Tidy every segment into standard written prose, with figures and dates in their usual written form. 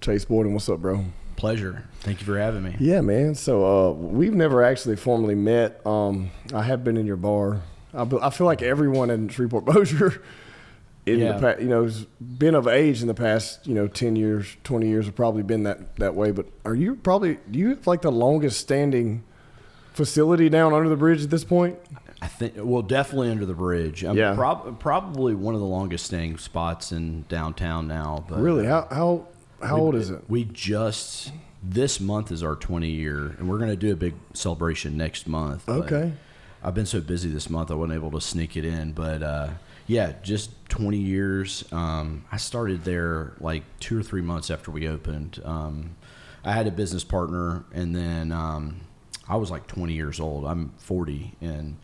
Chase Boytim, what's up, bro? Pleasure. Thank you for having me. Yeah, man. So we've never actually formally met. I have been in your bar. I feel like everyone in Shreveport Bossier, has been of age in the past, 10 years, 20 years have probably been that way. But do you have like the longest standing facility down under the bridge at this point? I think, definitely under the bridge. Probably one of the longest staying spots in downtown now. But, really? How old is it? This month is our 20-year, and we're going to do a big celebration next month. Okay. I've been so busy this month I wasn't able to sneak it in, but just 20 years. I started there like 2 or 3 months after we opened. I had a business partner, and then I was like 20 years old. I'm 40, and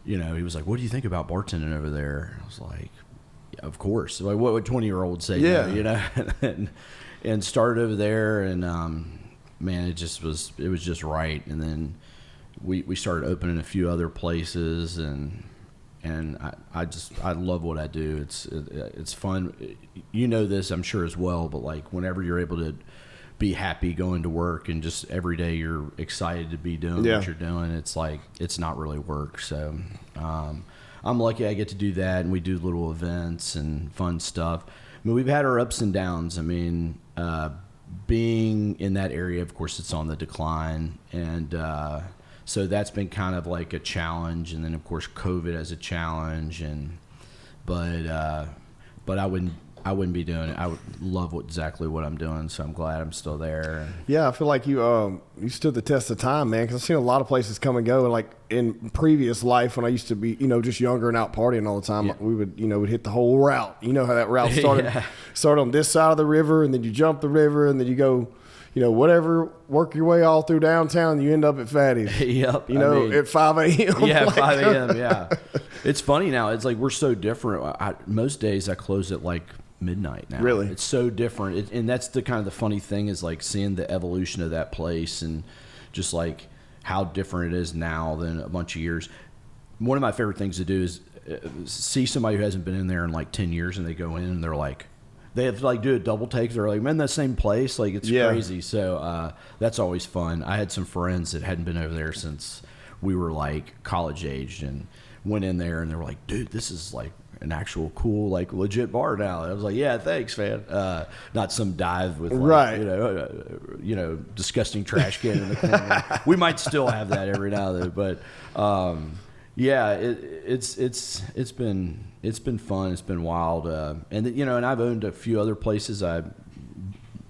he was like, "What do you think about bartending over there?" I was like, "Yeah, of course." Like, what would 20-year-olds say? Yeah. And started over there, and man, it was just right. And then we started opening a few other places, and I love what I do. It's fun. You know this, I'm sure, as well. But like whenever you're able to be happy going to work, and just every day you're excited to be doing what you're doing, it's like it's not really work. So I'm lucky I get to do that, and we do little events and fun stuff. I mean, we've had our ups and downs. I mean, being in that area, of course, it's on the decline, and so that's been kind of like a challenge. And then, of course, COVID as a challenge, but I wouldn't be doing it. I would love exactly what I'm doing, so I'm glad I'm still there. Yeah, I feel like you stood the test of time, man, because I've seen a lot of places come and go. And like in previous life, when I used to be, just younger and out partying all the time, we would, we'd hit the whole route. You know how that route started? Start on this side of the river, and then you jump the river, and then you go, whatever, work your way all through downtown, and you end up at Fatty's. Yep. At 5 a.m. Yeah, 5 a.m., yeah. It's funny now. It's like we're so different. Most days I close at like midnight now. Really? It's so different. And that's the kind of the funny thing is like seeing the evolution of that place and just like how different it is now than a bunch of years. One of my favorite things to do is see somebody who hasn't been in there in like 10 years, and they go in and they're like, they have to like do a double take. They're like, man, that same place. Like, it's crazy. So that's always fun. I had some friends that hadn't been over there since we were like college aged, and went in there and they were like, dude, this is like an actual cool, like legit bar now. And I was like, yeah, thanks, man. Not some dive with like, disgusting trash can in the corner. We might still have that every now and then, but it's been fun. It's been wild. And I've owned a few other places. I'm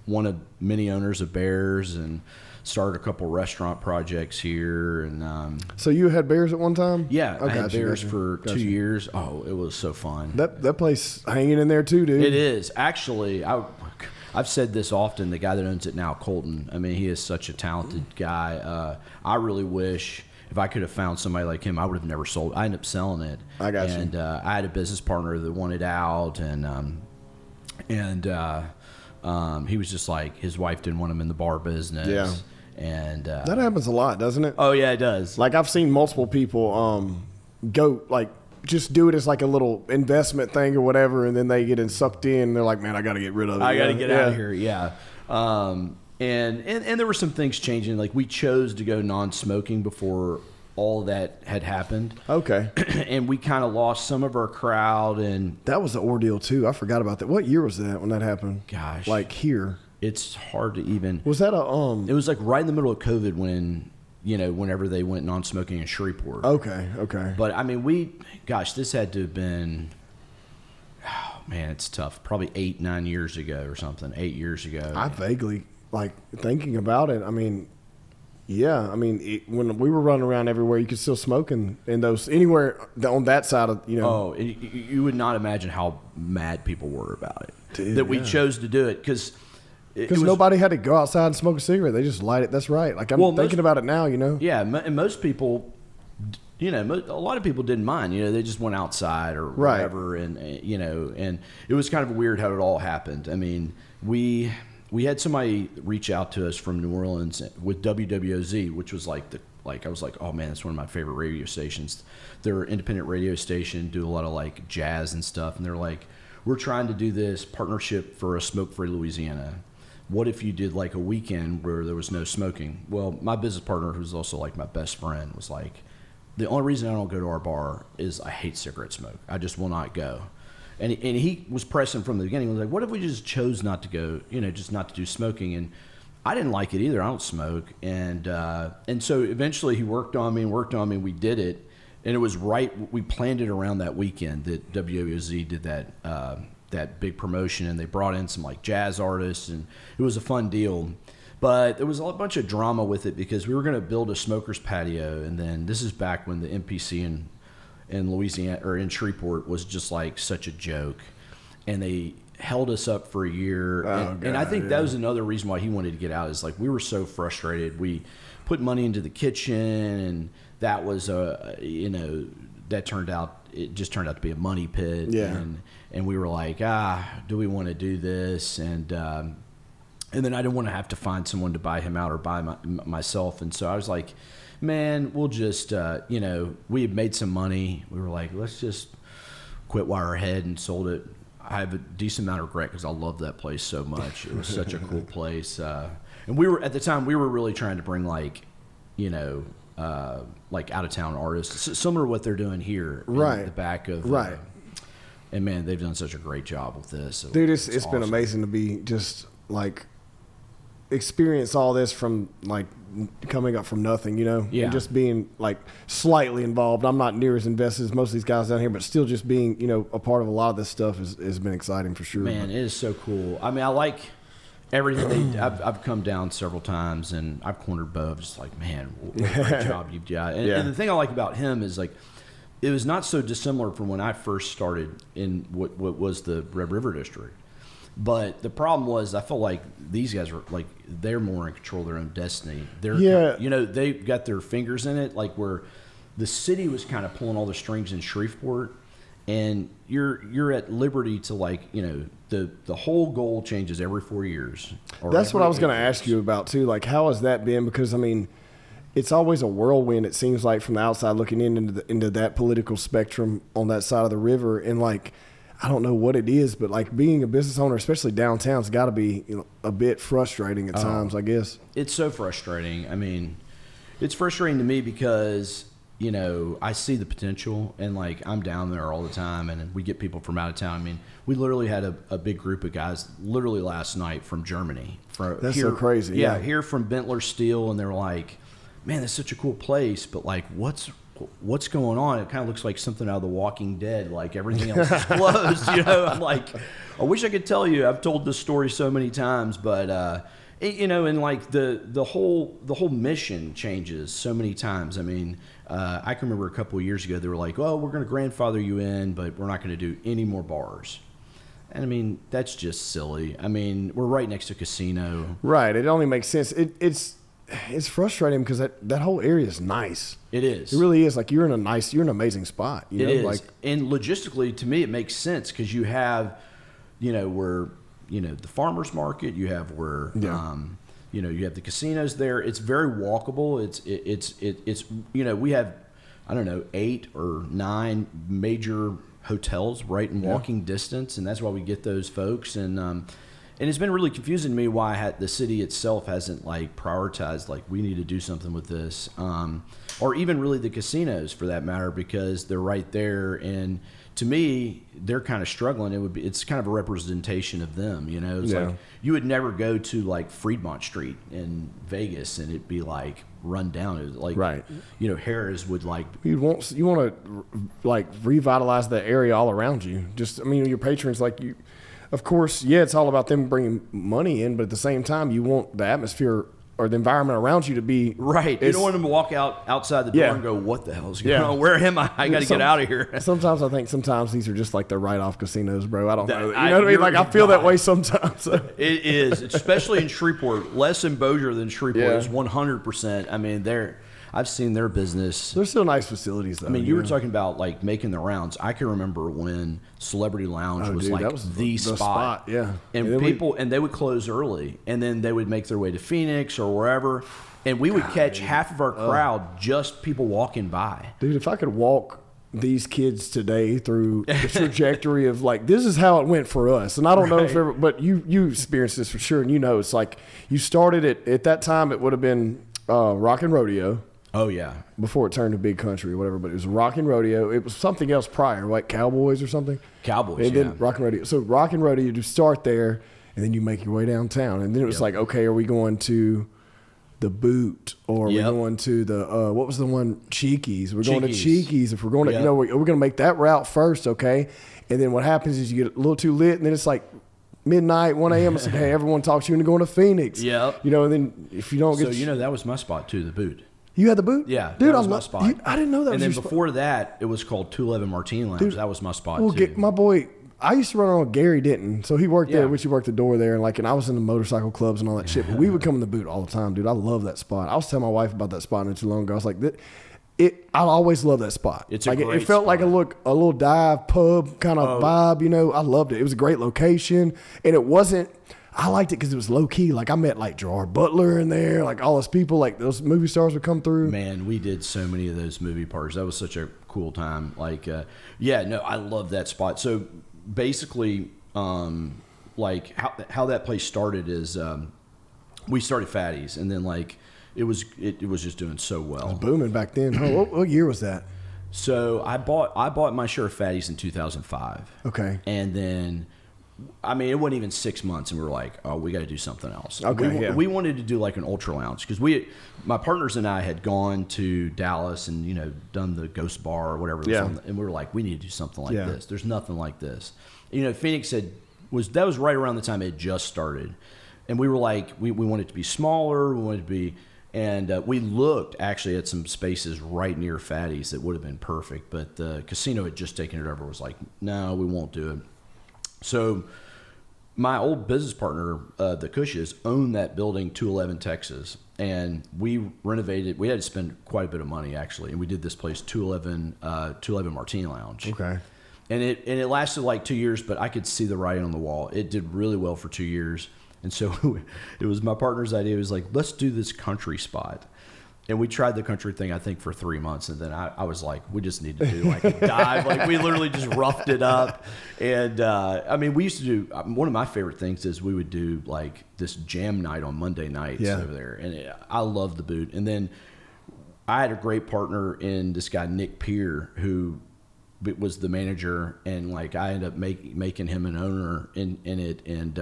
one of many owners of Bears, and started a couple restaurant projects here. And so you had Bears at one time? Yeah, I had Bears for 2 years. Oh, it was so fun. That place hanging in there too, dude. It is. Actually, I've said this often. The guy that owns it now, Colton, I mean, he is such a talented guy. I really wish if I could have found somebody like him, I would have never sold. I ended up selling it. I got you. And I had a business partner that wanted out, and he was just like, his wife didn't want him in the bar business. Yeah. And that happens a lot, doesn't it? Oh yeah, it does. Like I've seen multiple people go like just do it as like a little investment thing or whatever, and then they get sucked in, and they're like, man, I got to get rid of it. I got to get out of here. Yeah. And there were some things changing. Like we chose to go non-smoking before all that had happened. Okay. And we kind of lost some of our crowd, and that was the ordeal too. I forgot about that. What year was that when that happened? Gosh, like here. It's hard to even. Was that It was like right in the middle of COVID when, whenever they went non-smoking in Shreveport. Okay. But I mean, this had to have been, oh man, it's tough. Probably 8-9 years ago or something. 8 years ago. I vaguely like thinking about it. I mean, yeah. I mean, when we were running around everywhere, you could still smoke in those anywhere on that side of Oh, you would not imagine how mad people were about it. Dude, that we chose to do it because nobody had to go outside and smoke a cigarette. They just light it. That's right. Like I'm thinking about it now, Yeah, and most people, a lot of people didn't mind. They just went outside or whatever, and and it was kind of weird how it all happened. I mean, we had somebody reach out to us from New Orleans with WWOZ, which was like I was like, oh man, that's one of my favorite radio stations. They're an independent radio station, do a lot of like jazz and stuff, and they're like, we're trying to do this partnership for a smoke-free Louisiana. what if you did like a weekend where there was no smoking? Well, my business partner, who's also like my best friend, was like, the only reason I don't go to our bar is I hate cigarette smoke. I just will not go. And he was pressing from the beginning. He was like, what if we just chose not to go, just not to do smoking? And I didn't like it either. I don't smoke. And so eventually he worked on me. We did it. And it was right. We planned it around that weekend that WOZ did that big promotion. And they brought in some like jazz artists. And it was a fun deal. But there was a bunch of drama with it because we were going to build a smoker's patio. And then this is back when the MPC in Louisiana or in Shreveport was just like such a joke, and they held us up for a year. And I think that was another reason why he wanted to get out, is like we were so frustrated. We put money into the kitchen, and that was it just turned out to be a money pit. Yeah. And we were like, do we want to do this? And then I didn't want to have to find someone to buy him out or buy myself. And so I was like, man, we'll just, we had made some money. We were like, let's just quit while we're ahead, and sold it. I have a decent amount of regret because I love that place so much. It was such a cool place. And at the time, we were really trying to bring like out of town artists, similar to what they're doing here. Right. In the back of, right. And man, they've done such a great job with this. Dude, it's awesome. Been amazing to be just like experience all this from like coming up from nothing, Yeah. And just being like slightly involved. I'm not near as invested as most of these guys down here, but still just being, a part of a lot of this stuff has been exciting for sure. Man, it is so cool. I mean, I like everything I've come down several times, and I've cornered Bo. I'm just like, man, what a great job you've got. And the thing I like about him is like, it was not so dissimilar from when I first started in what was the Red River District. But the problem was, I felt like these guys were like, they're more in control of their own destiny. They've got their fingers in it, like where the city was kind of pulling all the strings in Shreveport, and you're at liberty to like, the whole goal changes every 4 years. That's what I was going to ask you about too. Like, how has that been? Because I mean, it's always a whirlwind. It seems like from the outside looking into that political spectrum on that side of the river, and like, I don't know what it is, but like being a business owner, especially downtown's got to be a bit frustrating at times, I guess. It's so frustrating. I mean, it's frustrating to me because, I see the potential, and like I'm down there all the time, and we get people from out of town. I mean, we literally had a big group of guys literally last night from Germany. That's so crazy. Yeah, here from Bentler Steel, and they're like, man, that's such a cool place, but like what's going on? It kind of looks like something out of The Walking Dead. Like everything else is closed. I'm like, I wish I could tell you. I've told this story so many times, but and like the whole mission changes so many times. I mean, I can remember a couple of years ago they were like, "Oh, we're going to grandfather you in, but we're not going to do any more bars." And I mean, that's just silly. I mean, we're right next to a casino. Right. It only makes sense. It's frustrating because that whole area is nice. It is. It really is. Like you're in an amazing spot. It is. Like, and logistically, to me, it makes sense because you have, where, the farmers market. You have where, you have the casinos there. It's very walkable. It's we have, I don't know, 8 or 9 major hotels right in walking distance, and that's why we get those folks. And it's been really confusing to me why the city itself hasn't like prioritized like we need to do something with this, or even really the casinos for that matter, because they're right there. And to me, they're kind of struggling. It's kind of a representation of them. It's like you would never go to like Fremont Street in Vegas and it'd be like run down. It was like right. Harris would like you want to like revitalize the area all around you. Just your patrons like you. Of course, it's all about them bringing money in, but at the same time, you want the atmosphere or the environment around you to be right. You don't want them to walk outside the door and go, "What the hell's going on? Where am I? I got to get out of here." Sometimes I think these are just like the write-off casinos, bro. I don't know. You know what I mean? Like I feel that way sometimes. It is, especially in Shreveport. Less in Bossier than Shreveport is 100%. I mean, I've seen their business. They're still nice facilities, though. I mean, you were talking about like making the rounds. I can remember when Celebrity Lounge was the spot. Yeah, and they would close early, and then they would make their way to Phoenix or wherever, and we would catch half of our crowd just people walking by. Dude, if I could walk these kids today through the trajectory of like, this is how it went for us. And I don't know if ever, but you experienced this for sure. And it's like you started at that time, it would have been Rock and Rodeo. Oh, yeah. Before it turned to Big Country or whatever, but it was Rock and Rodeo. It was something else prior, like Cowboys or something. Cowboys, and then Rock and Rodeo. So Rock and Rodeo, you start there, and then you make your way downtown. And then it was like, okay, are we going to the Boot, or are we going to the what was the one, Cheeky's? We're going to Cheeky's. If we're going to, we're going to make that route first, okay? And then what happens is you get a little too lit, and then it's like midnight, 1 a.m. It's like, hey, everyone talks you into going to Phoenix. Yep. And then if you don't get, so that was my spot too, the Boot. You had the Boot? Yeah, dude, that was my spot. I didn't know that. And was then before that, it was called 211 Martini Lounge. Dude, that was my spot too. My boy, I used to run on with Gary Denton, so he worked there, which he worked the door there, and I was in the motorcycle clubs and all that shit. But we would come in the Boot all the time, dude. I love that spot. I was telling my wife about that spot not too long ago. I was like, I always love that spot. It's a great it felt spot. like a little dive pub kind of vibe. I loved it. It was a great location, and it wasn't. I liked it because it was low key. Like I met like Gerard Butler in there, like all those people, like those movie stars would come through. Man, we did so many of those movie parties. That was such a cool time. Like, I love that spot. So basically, like how that place started is we started Fatty's, and then like it was just doing so well. It was booming back then. What year was that? So I bought my share of Fatty's in 2005. Okay, and then. I mean, it wasn't even 6 months, and we were like, "Oh, we got to do something else." Okay, we wanted to do like an ultra lounge because my partners and I had gone to Dallas and done the Ghost Bar or whatever, and we were like, "We need to do something like this. There's nothing like this." Phoenix that was right around the time it had just started, and we were like, we wanted it to be smaller, we wanted it to be, and we looked actually at some spaces right near Fatty's that would have been perfect, but the casino had just taken it over. Was like, "No, we won't do it." So my old business partner, the Cushes, owned that building, 211 Texas, and we renovated. We had to spend quite a bit of money, actually, and we did this place, 211 Martini Lounge. Okay. And it lasted like 2 years, but I could see the writing on the wall. It did really well for 2 years. And so it was my partner's idea. It was like, let's do this country spot. And we tried the country thing, I think, for 3 months. And then I was like, we just need to do like a dive. Like we literally just roughed it up. And we used to do, one of my favorite things is we would do like this jam night on Monday nights over there. And I love the Boot. And then I had a great partner in this guy, Nick Peer, who was the manager. And like I ended up making him an owner in it. And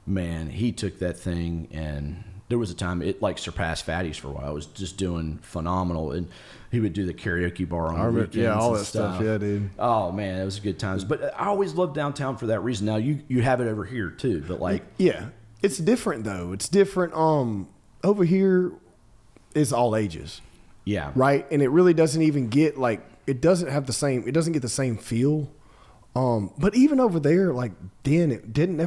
man, he took that thing and... There was a time it like surpassed Fatty's for a while. It was just doing phenomenal, and he would do the karaoke bar on the weekends. All that stuff. Yeah, dude. Oh man, it was good times. But I always loved downtown for that reason. Now you have it over here too, but like it's different though. It's different. Over here, it's all ages. Yeah. Right, and it really doesn't even get like it doesn't have the same. It doesn't get the same feel. But even over there, like then it didn't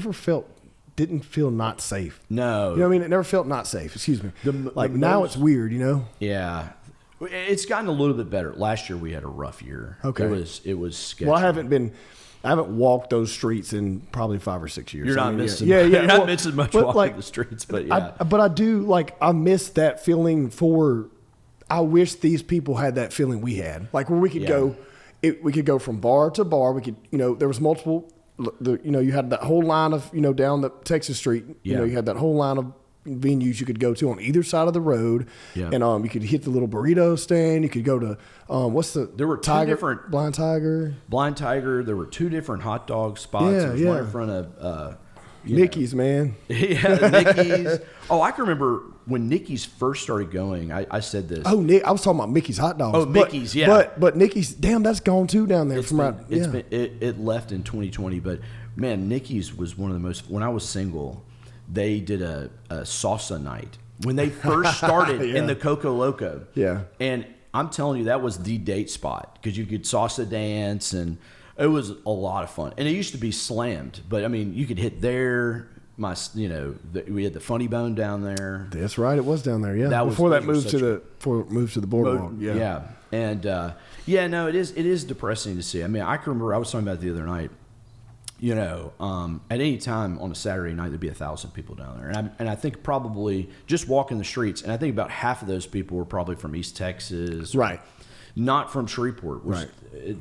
feel not safe. No. You know what I mean? It never felt not safe. Excuse me. Now it's weird, Yeah. It's gotten a little bit better. Last year we had a rough year. Okay. It was sketchy. Well, I haven't walked those streets in probably 5 or 6 years. You're not missing. You're not missing much walking the streets, but yeah. But I do I miss that feeling I wish these people had that feeling we had. Like where we could go we could go from bar to bar. We could, there was multiple you had that whole line of, down the Texas Street, you had that whole line of venues you could go to on either side of the road. Yeah. And you could hit the little burrito stand. You could go to, there were two different, Blind Tiger. There were 2 different hot dog spots. There was one in front of, Nicky's, man. Yeah, Nicky's. I can remember when Nicky's first started going, I said this. Oh, Nick, I was talking about Mickey's hot dogs. Oh, Mickey's, yeah. But Nicky's, damn, that's gone too down there. It left in 2020, but man, Nicky's was one of the most, when I was single, they did a salsa night. When they first started in the Coco Loco. Yeah. And I'm telling you, that was the date spot because you could salsa dance and it was a lot of fun. And it used to be slammed, but I mean, you could hit there. We had the Funny Bone down there. That's right, it was down there. Yeah, before it moved to the boardwalk. Yeah, and no, it is depressing to see. I mean, I can remember I was talking about it the other night. At any time on a Saturday night, there'd be 1,000 people down there, and I think probably just walking the streets, and I think about half of those people were probably from East Texas, right? not from Shreveport. Which,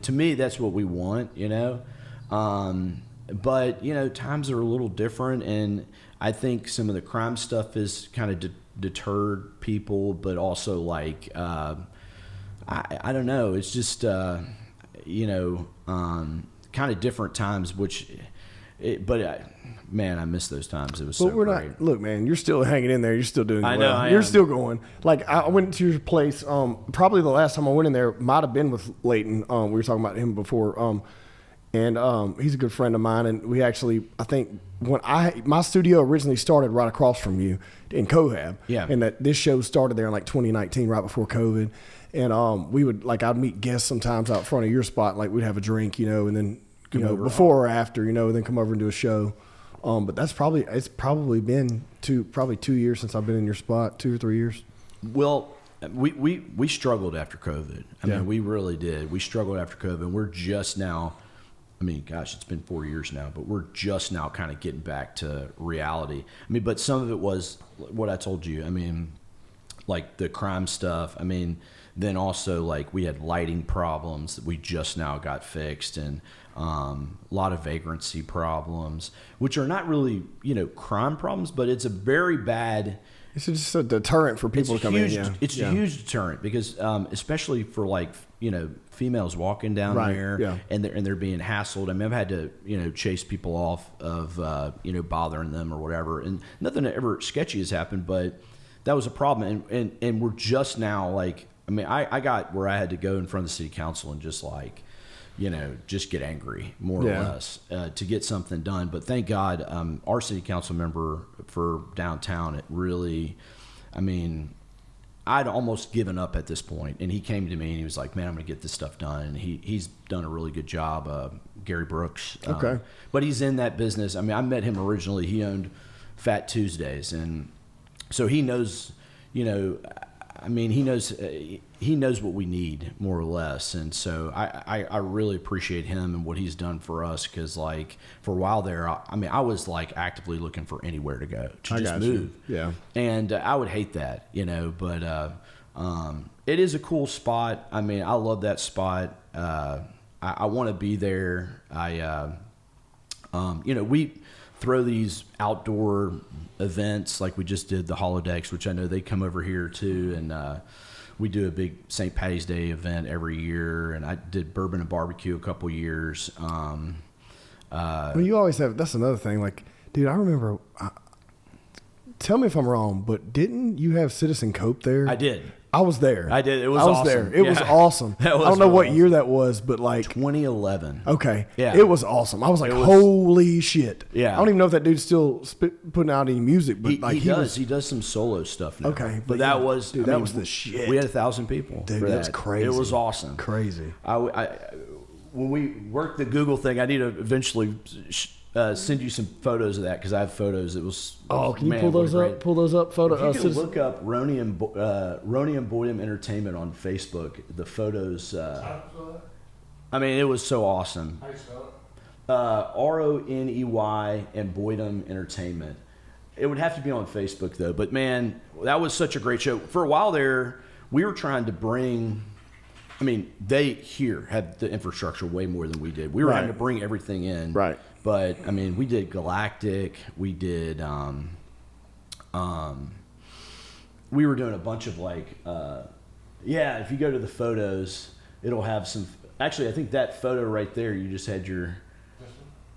to me, that's what we want, you know. But, you know, times are a little different, and I think some of the crime stuff is kind of deterred people, but also, like, I don't know. It's just, you know, kind of different times, man, I miss those times. It was so great. Look, man, you're still hanging in there. You're still doing well. I know. You're still going. Like, I went to your place, probably the last time I went in there might have been with Leighton. We were talking about him before. And he's a good friend of mine, and we actually, I think, my studio originally started right across from you in Cohab, and that this show started there in like 2019, right before COVID, and we would, like, I'd meet guests sometimes out front of your spot, like we'd have a drink, you know, and then, you know, before or after, you know, and then come over and do a show, but it's probably been 2 years since I've been in your spot, 2 or 3 years. Well, we struggled after COVID. I mean, we really did. We struggled after COVID, and we're just now. I mean, gosh, it's been 4 years now, but we're just now kind of getting back to reality. I mean, but some of it was what I told you. I mean, like the crime stuff. I mean, then also like we had lighting problems that we just now got fixed, and a lot of vagrancy problems, which are not really, you know, crime problems, but it's a very bad. It's just a deterrent for people to come in. Yeah. It's a huge deterrent because, especially for like, you know, females walking down there and they're being hassled. I mean, I've had to, you know, chase people off of, you know, bothering them or whatever. And nothing ever sketchy has happened, but that was a problem. And we're just now like, I mean, I got where I had to go in front of the city council and just like, you know, just get angry more or less to get something done. But thank God, our city council member for downtown, it really, I mean, I'd almost given up at this point, and he came to me and he was like, man, I'm going to get this stuff done. And he's done a really good job, Gary Brooks. Okay. But he's in that business. I mean, I met him originally. He owned Fat Tuesdays. And so he knows, you know, I mean, he knows what we need more or less. And so I really appreciate him and what he's done for us. Cause like for a while there, I mean, I was like actively looking for anywhere to go to just move. Yeah. And I would hate that, you know, but, it is a cool spot. I mean, I love that spot. I want to be there. You know, we throw these outdoor events like we just did the holodecks, which I know they come over here too, and we do a big St. Patty's Day event every year, and I did bourbon and barbecue a couple years. Well, you always have. That's another thing. Like, dude, I remember. Tell me if I'm wrong, but didn't you have Citizen Cope there? I did. I was there. I did. It was awesome. There. It was awesome. I don't know what year that was, but like 2011. Okay. Yeah. It was awesome. I was like, holy shit. Yeah. I don't even know if that dude's still putting out any music, but like he does some solo stuff now. Okay. But that was, dude, that was the shit. We had 1,000 people. Dude, that's crazy. It was awesome. Crazy. When we worked the Google thing, I need to eventually send you some photos of that because I have photos. It was can you pull those up? Pull those up. If you can look up Roni and Boytim Entertainment on Facebook. The photos. I mean, it was so awesome. How do you spell it? Roney and Boytim Entertainment. It would have to be on Facebook though. But man, that was such a great show. For a while there, we were trying to bring. I mean, they here had the infrastructure way more than we did. We were having to bring everything in. Right. But I mean, we did Galactic. We did. We were doing a bunch of like. If you go to the photos, it'll have some. Actually, I think that photo right there, you just had your.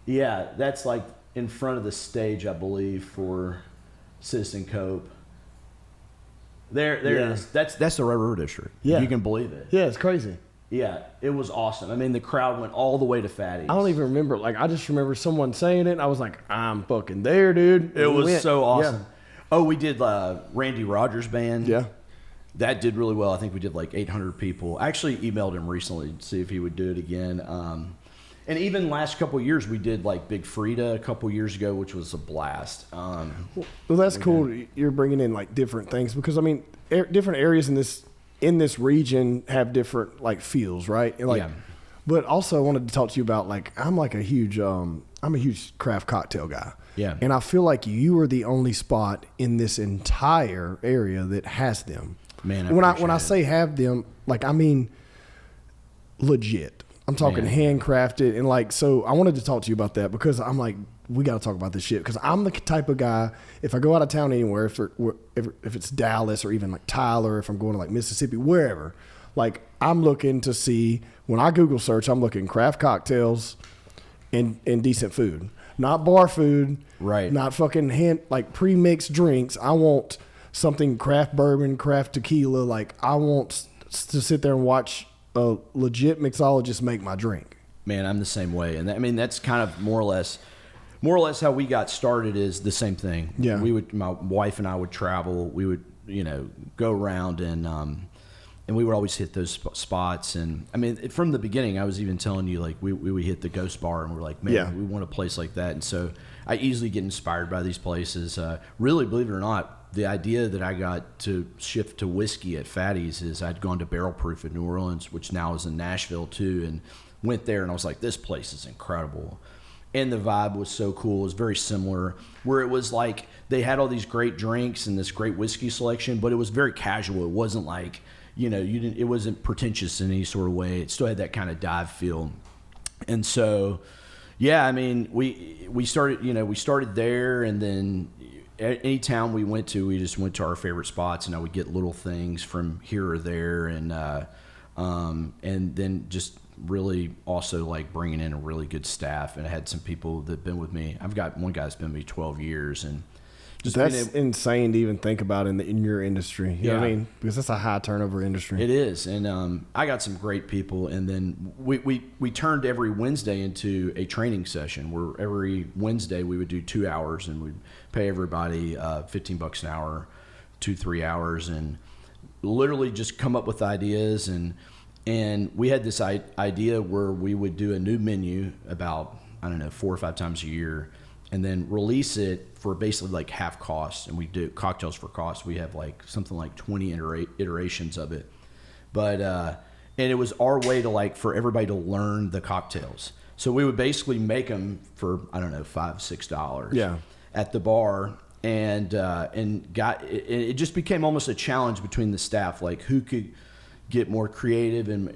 Yeah, that's like in front of the stage, I believe, for Citizen Cope. There it is. That's the Red River District. Yeah. If you can believe it. Yeah, it's crazy. Yeah, it was awesome. I mean, the crowd went all the way to Fatty's. I don't even remember. Like, I just remember someone saying it, and I was like, I'm fucking there, dude. It was so awesome. Yeah. Oh, we did Randy Rogers' band. Yeah. That did really well. I think we did like 800 people. I actually emailed him recently to see if he would do it again. And even last couple of years, we did like Big Frida a couple of years ago, which was a blast. Well, that's cool. You're bringing in like different things because I mean, different areas in this region have different like feels, right? And, like, but also I wanted to talk to you about like I'm a huge craft cocktail guy. Yeah. And I feel like you are the only spot in this entire area that has them. Man, when I say have them, like I mean. legit. I'm talking handcrafted, and like, so I wanted to talk to you about that because I'm like, we got to talk about this shit because I'm the type of guy, if I go out of town anywhere, if it's Dallas or even like Tyler, if I'm going to like Mississippi, wherever, like I'm looking to see, when I Google search, I'm looking craft cocktails and decent food, not bar food, right? Not fucking like pre-mixed drinks. I want something craft bourbon, craft tequila. Like I want to sit there and watch a legit mixologist make my drink. Man, I'm the same way, and that's kind of more or less how we got started. Is the same thing. Yeah, my wife and I would travel. We would go around and we would always hit those spots. And I mean, from the beginning, I was even telling you, like we would hit the Ghost Bar, and we're like, man, we want a place like that. And so I easily get inspired by these places. Really, believe it or not, the idea that I got to shift to whiskey at Fatty's is I'd gone to Barrel Proof in New Orleans, which now is in Nashville too, and went there and I was like, this place is incredible. And the vibe was so cool. It was very similar, where it was like they had all these great drinks and this great whiskey selection, but it was very casual. It wasn't like, it wasn't pretentious in any sort of way. It still had that kind of dive feel. And so, yeah, I mean, we started there, and then any town we went to, we just went to our favorite spots, and I would get little things from here or there, and then just really also like bringing in a really good staff. And I had some people that've been with me. I've got one guy that's been with me 12 years, and just that's insane to even think about in your industry. You know what I mean? Because that's a high turnover industry. It is, and I got some great people. And then we turned every Wednesday into a training session where every Wednesday we would do 2 hours, and we'd pay everybody $15 an hour, 2-3 hours, and literally just come up with ideas. And we had this idea where we would do a new menu about, 4 or 5 times a year, and then release it for basically like half cost. And we do cocktails for cost. We have like something like 20 iterations of it. But, and it was our way to like, for everybody to learn the cocktails. So we would basically make them for, $5-6 at the bar. And it just became almost a challenge between the staff, like who could get more creative and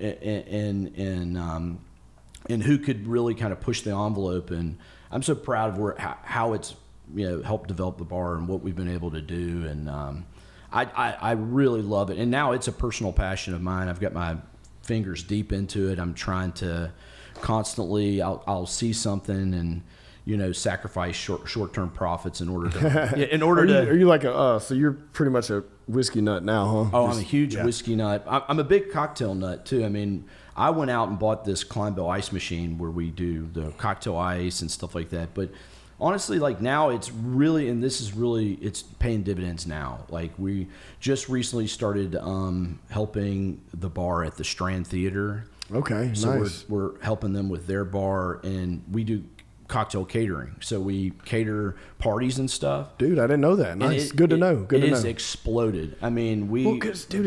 who could really kind of push the envelope. And I'm so proud of how it's helped develop the bar and what we've been able to do. And I really love it. And now it's a personal passion of mine. I've got my fingers deep into it. I'm trying to constantly. I'll see something and sacrifice short-term profits in order to. Are you like so you're pretty much a whiskey nut now, huh? Oh, I'm a huge whiskey nut. I'm a big cocktail nut too. I mean, I went out and bought this Kleinbell ice machine where we do the cocktail ice and stuff like that. But honestly, like now it's really, and this is really, it's paying dividends now. Like we just recently started helping the bar at the Strand Theater. Okay, so nice. We're helping them with their bar, and we do cocktail catering. So we cater parties and stuff. Dude, I didn't know that. Nice. Good to know. Good to know. It has exploded. I mean, because, dude,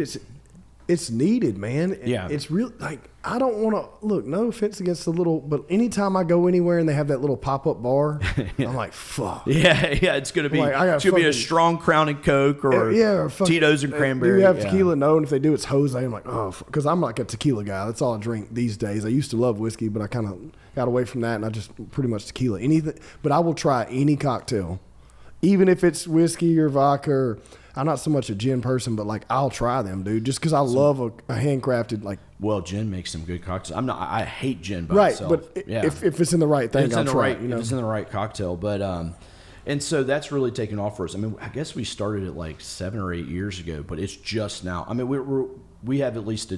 it's needed, man. Yeah. It's real. Like, I don't want to look, no offense against the little, but anytime I go anywhere and they have that little pop-up bar, I'm like, fuck. Yeah, it's going to be, like, it's going to be a strong Crown and Coke or, or Tito's and cranberry. Do you have tequila? No. And if they do, it's Jose. I'm like, oh, because I'm like a tequila guy. That's all I drink these days. I used to love whiskey, but I kind of got away from that, and I just pretty much tequila. Anything, but I will try any cocktail, even if it's whiskey or vodka. Or, I'm not so much a gin person, but like I'll try them, dude, just because I love a handcrafted like. Well, gin makes some good cocktails. I hate gin by itself. Right, but if it's in the right thing, I'll try it. If it's in the right cocktail, but and so that's really taken off for us. I mean, I guess we started it like 7 or 8 years ago, but it's just now. I mean, we have at least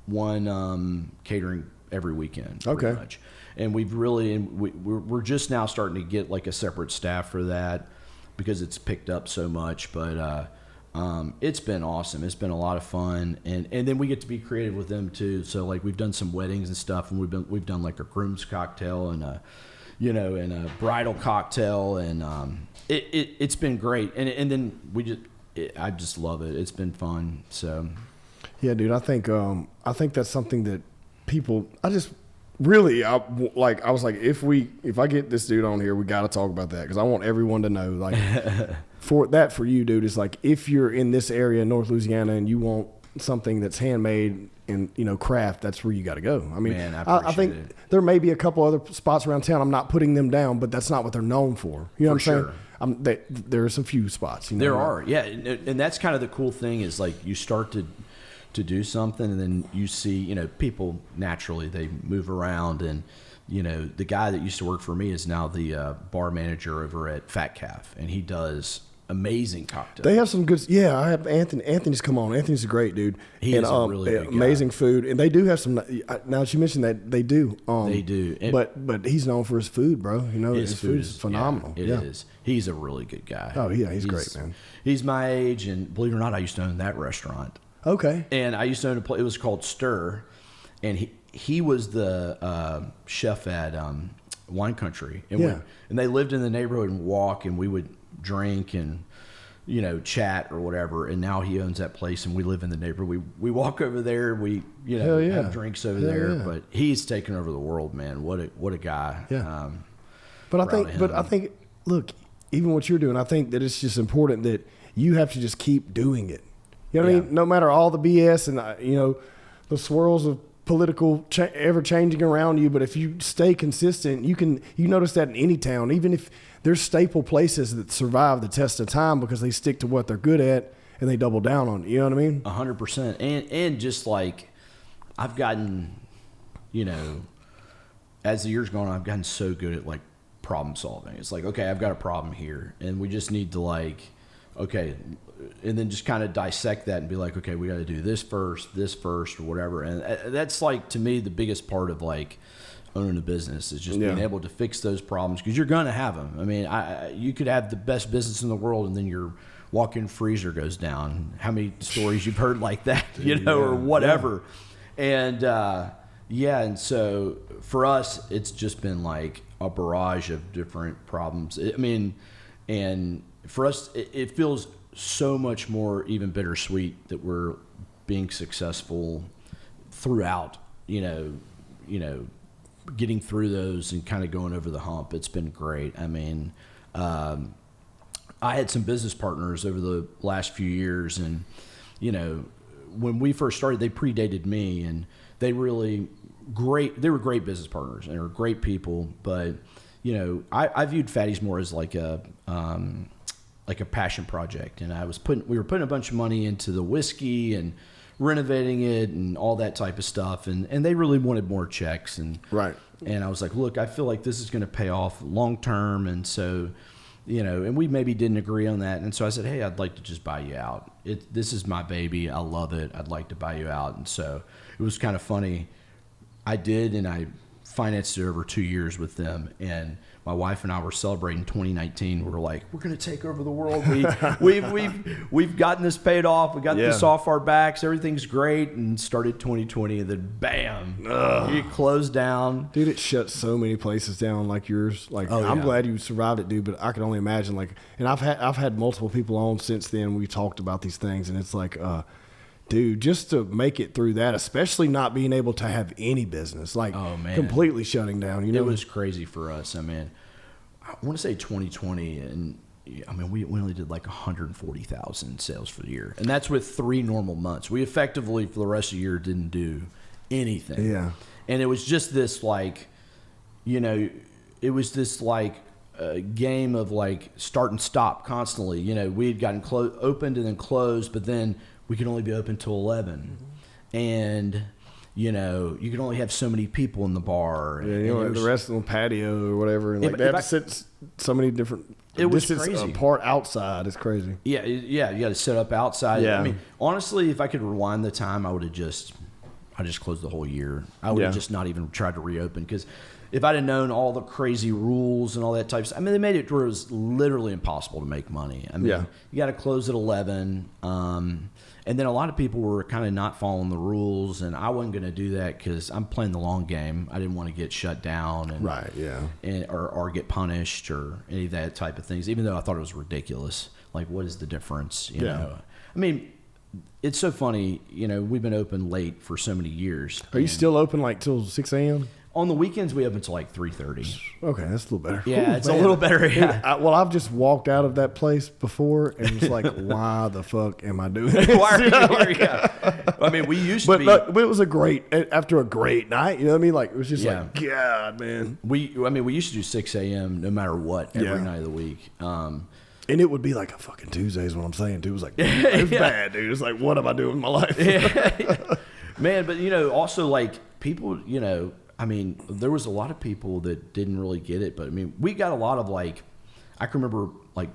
one catering every weekend. Pretty much. And we're just now starting to get like a separate staff for that because it's picked up so much. But it's been awesome. It's been a lot of fun, and then we get to be creative with them too. So like we've done some weddings and stuff, and we've done like a groom's cocktail and and a bridal cocktail, and it's been great. And then I just love it. It's been fun. So yeah, dude, I think that's something that people. I was like, if I get this dude on here, we got to talk about that because I want everyone to know, like, for you, dude, is like if you're in this area in North Louisiana and you want something that's handmade and craft, that's where you got to go. I mean, Man, I think there may be a couple other spots around town. I'm not putting them down, but that's not what they're known for. You know what I'm saying? There's a few spots. There are, yeah, and that's kind of the cool thing is like you start to do something, and then you see, people naturally they move around, and the guy that used to work for me is now the bar manager over at Fat Calf, and he does amazing cocktails. They have some good. Yeah, I have Anthony. Anthony's come on. Anthony's a great dude. He is a really good guy. Amazing food, and they do have some. Now that you mentioned that, they do. They do. But he's known for his food, bro. His food is phenomenal. Yeah, it is. He's a really good guy. Oh yeah, he's great, man. He's my age, and believe it or not, I used to own that restaurant. Okay. And I used to own a place. It was called Stir, and he was the chef at Wine Country, and and they lived in the neighborhood and walk, and we would drink and chat or whatever. And now he owns that place, and we live in the neighborhood. We walk over there. We have drinks over there. Yeah. But he's taken over the world, man. What a guy. Yeah. I think look, even what you're doing, I think that it's just important that you have to just keep doing it. You know what I mean? No matter all the BS and the swirls of political ever changing around you, but if you stay consistent, you notice that in any town, even if there's staple places that survive the test of time because they stick to what they're good at and they double down on it. You know what I mean? 100%. And just like I've gotten, as the years go on, I've gotten so good at like problem solving. It's like, okay, I've got a problem here, and we just need to okay, and then just kind of dissect that and be like, okay, we got to do this first, or whatever. And that's like, to me, the biggest part of like owning a business is just being able to fix those problems, because you're going to have them. I mean, you could have the best business in the world, and then your walk-in freezer goes down. How many stories you've heard like that, or whatever. Yeah. And so for us, it's just been like a barrage of different problems. I mean, and for us, it feels so much more even bittersweet that we're being successful throughout, getting through those and kind of going over the hump. It's been great. I mean, I had some business partners over the last few years, and, when we first started, they predated me, and they were great business partners, and they were great people. But, I viewed Fatty's more as like a passion project, and we were putting a bunch of money into the whiskey and renovating it and all that type of stuff, and they really wanted more checks, and I was like, look, I feel like this is going to pay off long term, and so and we maybe didn't agree on that, and so I said, hey, I'd like to just buy you out. This is my baby, I love it, I'd like to buy you out. And so it was kind of funny. I did, and I financed it over 2 years with them, and my wife and I were celebrating 2019. We were like, we're going to take over the world. We've gotten this paid off. We got this off our backs. Everything's great. And started 2020, and then bam, it closed down. Dude, it shut so many places down like yours. Like, I'm glad you survived it, dude. But I can only imagine, like, and I've had multiple people on since then. We talked about these things, and it's like, dude, just to make it through that, especially not being able to have any business, like completely shutting down. It was crazy for us. I mean, I want to say 2020, and I mean, we only did like 140,000 sales for the year, and that's with 3 normal months. We effectively for the rest of the year didn't do anything. Yeah, and it was just this like, it was this like game of like start and stop constantly. We had gotten opened and then closed, but then we could only be open till 11, and you could only have so many people in the bar. And the rest of the patio or whatever, and like they have to sit so many different distances apart outside. It's crazy. Yeah, you got to set up outside. Yeah. I mean, honestly, if I could rewind the time, I would have just closed the whole year. I would have just not even tried to reopen, because if I'd have known all the crazy rules and all that type of stuff, I mean, they made it where it was literally impossible to make money. I mean, you got to close at 11. And then a lot of people were kind of not following the rules, and I wasn't going to do that because I'm playing the long game. I didn't want to get shut down or get punished or any of that type of things, even though I thought it was ridiculous. Like, what is the difference? You know? I mean, it's so funny. We've been open late for so many years. Are you still open like till 6 a.m.? On the weekends, we open until like 3:30. Okay, that's a little better. Yeah, Ooh, it's man. a little better. Yeah. Well, I've just walked out of that place before, and it's like, why the fuck am I doing this? Why are you here? Yeah. I mean, we used to be. But it was after a great night. You know what I mean? Like, it was just like, God, man. We used to do 6 a.m. no matter what every night of the week. And it would be like a fucking Tuesday is what I'm saying, dude. It was like, it was bad, dude. It's like, what am I doing with my life? Man, but, also, like, people, I mean, there was a lot of people that didn't really get it. But, I mean, we got a lot of, like, I can remember, like,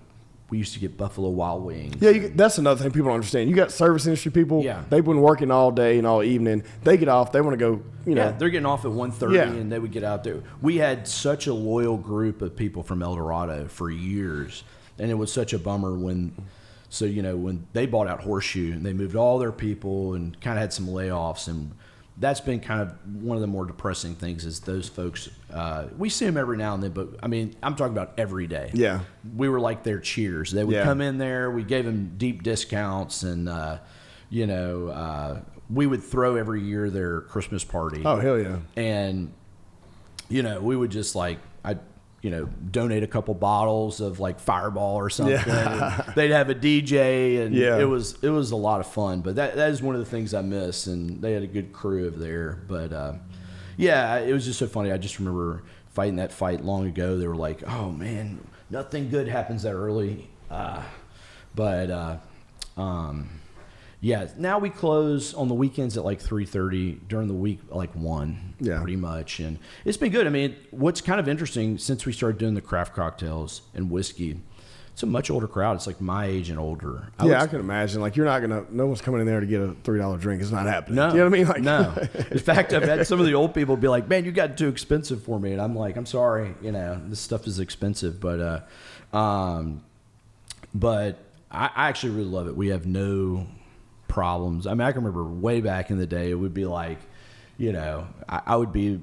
we used to get Buffalo Wild Wings. Yeah, that's another thing people don't understand. You got service industry people. Yeah. They've been working all day and all evening. They get off. They want to go, Yeah, they're getting off at 1:30, and they would get out there. We had such a loyal group of people from El Dorado for years. And it was such a bummer when they bought out Horseshoe and they moved all their people and kind of had some layoffs. And that's been kind of one of the more depressing things is those folks, we see them every now and then, but I mean, I'm talking about every day. Yeah. We were like their cheers. They would come in there. We gave them deep discounts and, we would throw every year their Christmas party. Oh, hell yeah. And, we would just donate a couple bottles of like Fireball or something. Yeah. They'd have a DJ and it was a lot of fun, but that is one of the things I miss, and they had a good crew over there. But it was just so funny. I just remember fighting that fight long ago. They were like, oh man, nothing good happens that early. Now we close on the weekends at like 3:30, during the week like 1, pretty much. And it's been good. I mean, what's kind of interesting, since we started doing the craft cocktails and whiskey, it's a much older crowd. It's like my age and older. I can imagine. Like, no one's coming in there to get a $3 drink. It's not happening. No. You know what I mean? Like, no. In fact, I've had some of the old people be like, man, you got too expensive for me. And I'm like, I'm sorry. This stuff is expensive. But I actually really love it. We have no problems. I mean, I can remember way back in the day, it would be like, I would be,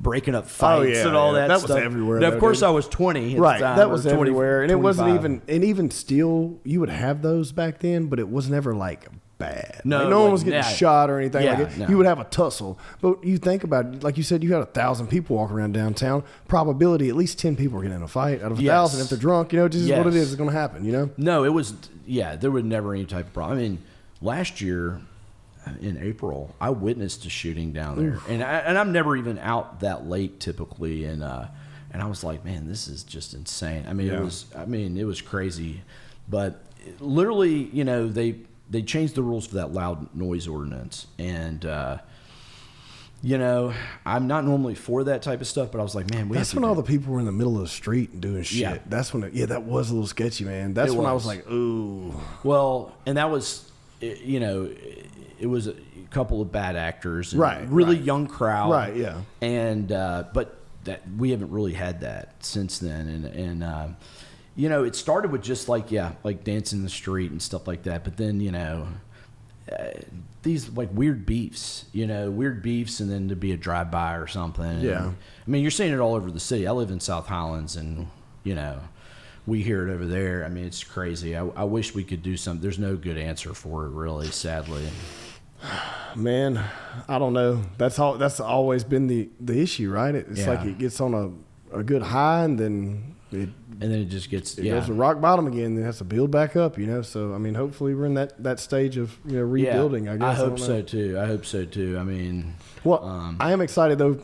breaking up fights and all that stuff. That was everywhere. Now, of course, I was 20 at right. the time, that was 20, everywhere. And 25. it wasn't even, and even still, you would have those back then, but it was never like bad. No, like, no one was getting shot or anything. Yeah, like it. You would have a tussle. But you think about it, like you said, you had 1,000 people walk around downtown. Probability, at least 10 people are getting in a fight out of 1,000. If they're drunk, just is what it is. It's going to happen, No, it was, there was never any type of problem. I mean, last year in April, I witnessed a shooting down there, and I'm never even out that late typically, and I was like, man, this is just insane. I mean, it was crazy, but literally, they changed the rules for that loud noise ordinance, and I'm not normally for that type of stuff, but I was like, man, that's when all the people were in the middle of the street and doing shit. Yeah. That's when, that was a little sketchy, man. That's when I was like, ooh. Well, and that was, it was a couple of bad actors, and really young crowd, right? Yeah, and but that we haven't really had that since then, and it started with just like dancing in the street and stuff like that, but then these like weird beefs, and then to be a drive-by or something. Yeah, and, I mean, you're seeing it all over the city. I live in South Highlands, and we hear it over there. I mean, it's crazy. I wish we could do something. There's no good answer for it, really, sadly. Man, I don't know. That's always been the issue, right? It's like it gets on a good high, and then it just gets goes to rock bottom again. Then it has to build back up, So I mean, hopefully we're in that stage of rebuilding. I guess I hope so too. I mean, I am excited though.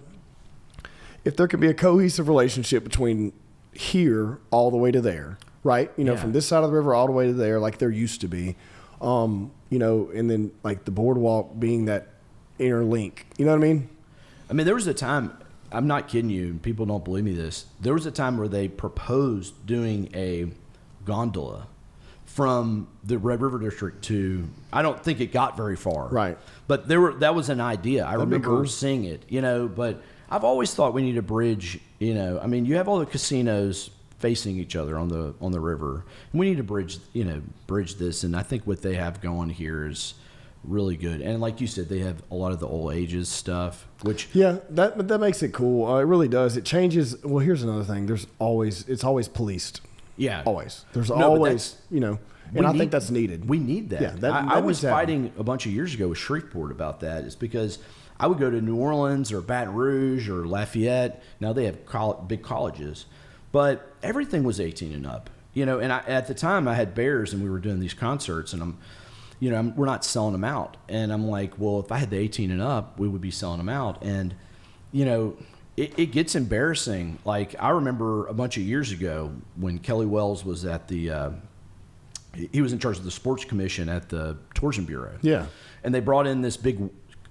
If there could be a cohesive relationship between here all the way to there, right? From this side of the river all the way to there, like there used to be, and then like the boardwalk being that inner link. You know what I mean? I mean, there was a time, I'm not kidding you, and people don't believe me this, there was a time where they proposed doing a gondola from the Red River District to, I don't think it got very far. Right. But that was an idea. I remember cool. seeing it, but I've always thought we need a bridge, I mean, you have all the casinos facing each other on the river. And we need to bridge this, and I think what they have going here is really good. And like you said, they have a lot of the old ages stuff, which that makes it cool. It really does. It changes. Well, here's another thing. It's always policed. Yeah, always. There's always and I think that's needed. We need that. Yeah, I was fighting a bunch of years ago with Shreveport about that. It's because I would go to New Orleans or Baton Rouge or Lafayette. Now they have big colleges, but everything was 18 and up. You know, and at the time I had Bears and we were doing these concerts, and we're not selling them out. And I'm like, well, if I had the 18 and up, we would be selling them out. And, you know, it gets embarrassing. Like, I remember a bunch of years ago when Kelly Wells was at he was in charge of the sports commission at the Tourism Bureau. Yeah. And they brought in this big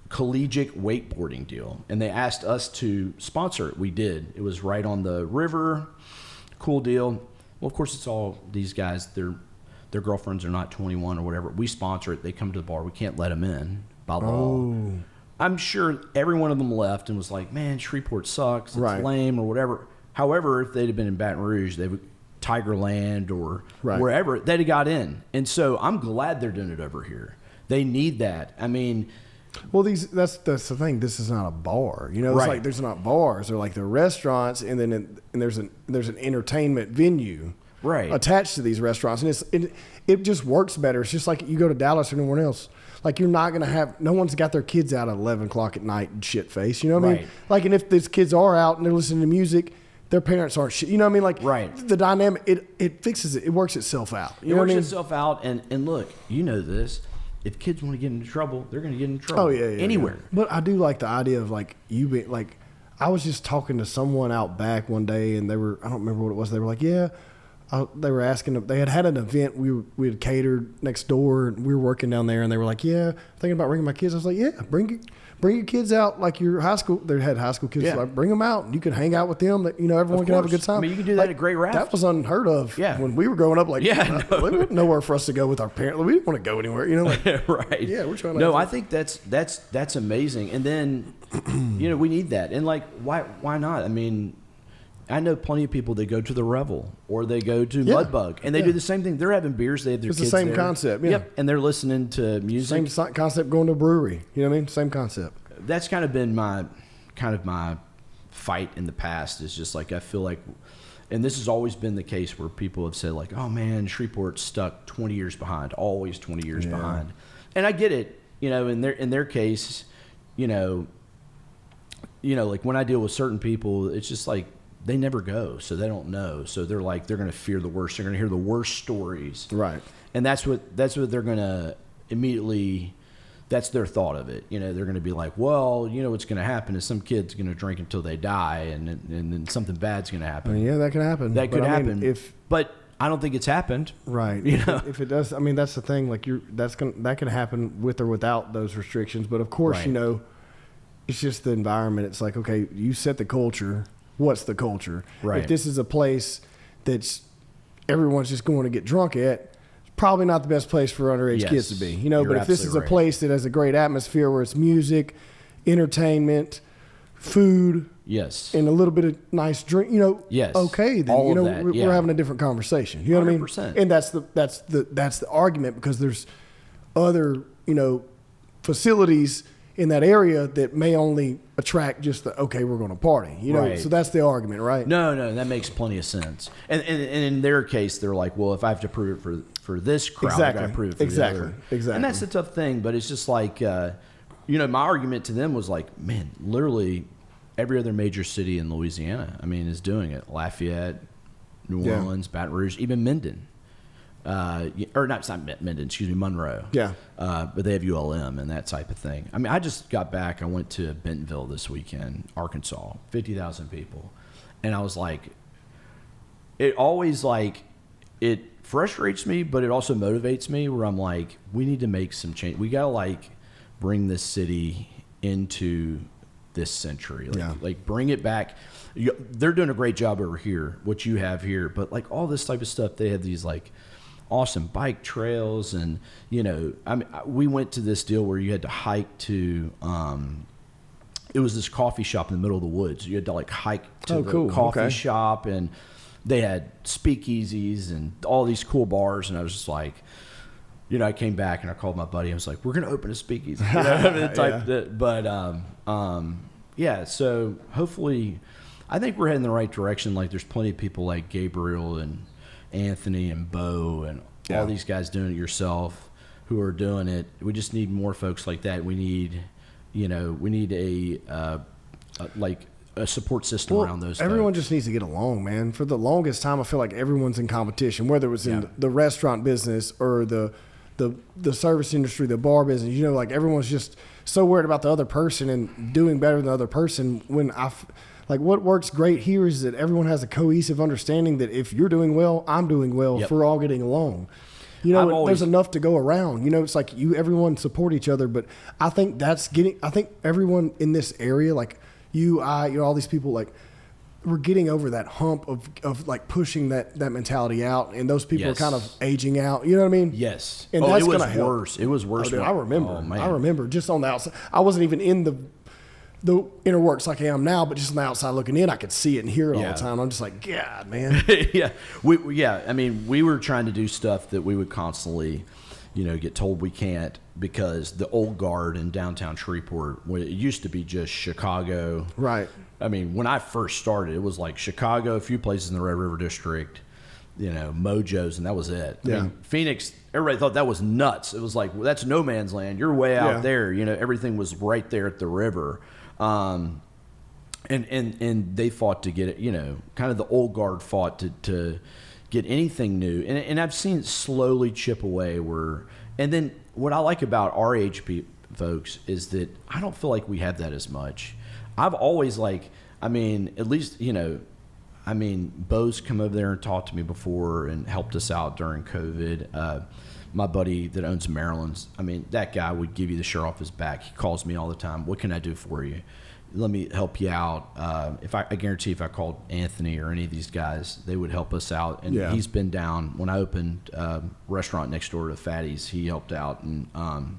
collegiate wakeboarding deal, and they asked us to sponsor it. We did. It was right on the river. Cool deal. Well, of course, it's all these guys. Their girlfriends are not 21 or whatever. We sponsor it. They come to the bar. We can't let them in by law. I'm sure every one of them left and was like, man, Shreveport sucks. It's lame or whatever. However, if they'd have been in Baton Rouge, they would Tigerland or wherever, they'd have got in. And so I'm glad they're doing it over here. They need that. I mean, well, that's the thing. This is not a bar. You know, it's like there's not bars. They're like the restaurants, and then there's an entertainment venue attached to these restaurants, and it just works better. It's just like you go to Dallas or anyone else. Like, you're not gonna have, no one's got their kids out at 11 o'clock at night and shit face. You know what I mean? Like, and if these kids are out and they're listening to music, their parents aren't shit. You know what I mean? Like, the dynamic, it fixes it. It works itself out. You know what I mean? Itself out, and look, you know this. If kids want to get into trouble, they're going to get into trouble. Anywhere. Yeah. But I do like the idea of, like, you being, like, I was just talking to someone out back one day, and I don't remember what it was. They were like, they were asking, they had an event we had catered next door, and we were working down there, and they were like, thinking about bringing my kids. I was like, bring your kids out, like your high school. They had high school kids. Like, bring them out. You can hang out with them. That, you know, everyone can have a good time. I mean, you can do that at Great Raft. That was unheard of. When we were growing up. Like, there was nowhere for us to go with our parents. We didn't want to go anywhere. You know, like, Yeah, we're trying to. No, I think that's amazing. And then, you know, we need that. And like, why not? I mean, I know plenty of people that go to the Revel or they go to Mudbug, and they do the same thing. They're having beers. They have their kids It's the same there. concept. Yeah. Yep, and they're listening to music. Same concept going to a brewery. You know what I mean? Same concept. That's kind of been my fight in the past. Is just like, I feel like, and this has always been the case where people have said like, oh man, Shreveport's stuck 20 years behind, always 20 years behind. And I get it, you know, in their case, you know, like when I deal with certain people, it's just like, they never go, so they don't know. So they're like, they're going to fear the worst. They're going to hear the worst stories. Right. And that's what they're going to immediately, that's their thought of it. You know, they're going to be like, well, you know what's going to happen is some kid's going to drink until they die, and then something bad's going to happen. I mean, yeah, that can happen. That could happen. But I don't think it's happened. Right. You know? If it does, I mean, that's the thing. Like, that can happen with or without those restrictions. But of course, you know, it's just the environment. It's like, okay, you set the culture. What's the culture? Right. If this is a place that's everyone's just going to get drunk at, it's probably not the best place for underage kids to be. You know, but if this is a place that has a great atmosphere where it's music, entertainment, food, and a little bit of nice drink, you know, okay, then all you know of that, we're having a different conversation. You know 100%. what I mean? And that's the argument, because there's other, you know, facilities in that area that may only attract just we're going to party, you know. So that's the argument, right? No, that makes plenty of sense. And in their case, they're like, well, if I have to prove it for this crowd, I got to prove it for the other. Exactly. And that's the tough thing. But it's just like, you know, my argument to them was like, man, literally every other major city in Louisiana, I mean, is doing it. Lafayette, New Orleans, Baton Rouge, even Minden. Or not Minden, excuse me, Monroe. But they have ULM and that type of thing. I mean, I just got back. I went to Bentonville this weekend, Arkansas, 50,000 people. And I was like, it always like, it frustrates me, but it also motivates me, where I'm like, we need to make some change. We got to like bring this city into this century. Like bring it back. They're doing a great job over here, what you have here. But like all this type of stuff, they have these like awesome bike trails, and you know, I mean, we went to this deal where you had to hike to it was this coffee shop in the middle of the woods. You had to like hike to the coffee shop, and they had speakeasies and all these cool bars. And I was just like, you know, I came back and I called my buddy. I was like, we're going to open a speakeasy. You know, but so hopefully, I think we're heading in the right direction. Like, there's plenty of people like Gabriel and Anthony and Bo and all these guys doing it yourself who are doing it. We just need more folks like that. We need we need a support system around those. Everyone folks. just needs to get along, man. For the longest time, I feel like everyone's in competition, whether it was in the restaurant business or the service industry, the bar business. Like everyone's just so worried about the other person and doing better than the other person. When what works great here is that everyone has a cohesive understanding that if you're doing well, I'm doing well. If we're all getting along. There's enough to go around. It's like everyone support each other. But I think I think everyone in this area, like you, I, all these people, like we're getting over that hump of like pushing that mentality out, and those people are kind of aging out. You know what I mean? Yes. And that's it was gonna help. worse. It was worse. Oh, dude, I remember. Oh, man. I remember just on the outside. I wasn't even in the inner works like I am now, but just on the outside looking in, I could see it and hear it all the time. I'm just like, God, man. Yeah. We were trying to do stuff that we would constantly, get told we can't, because the old guard in downtown Shreveport, it used to be just Chicago. Right. I mean, when I first started, it was like Chicago, a few places in the Red River District, Mojo's, and that was it. I mean, Phoenix, everybody thought that was nuts. It was like, well, that's no man's land. You're way out there. Everything was right there at the river. And they fought to get it, kind of the old guard fought to get anything new. And I've seen it slowly chip away and then what I like about our age folks is that I don't feel like we have that as much. I've always at least, Bo's come over there and talked to me before and helped us out during COVID. My buddy that owns Maryland's, that guy would give you the shirt off his back. He calls me all the time. What can I do for you? Let me help you out. I guarantee if I called Anthony or any of these guys, they would help us out. And he's been down when I opened a restaurant next door to Fatty's. He helped out, and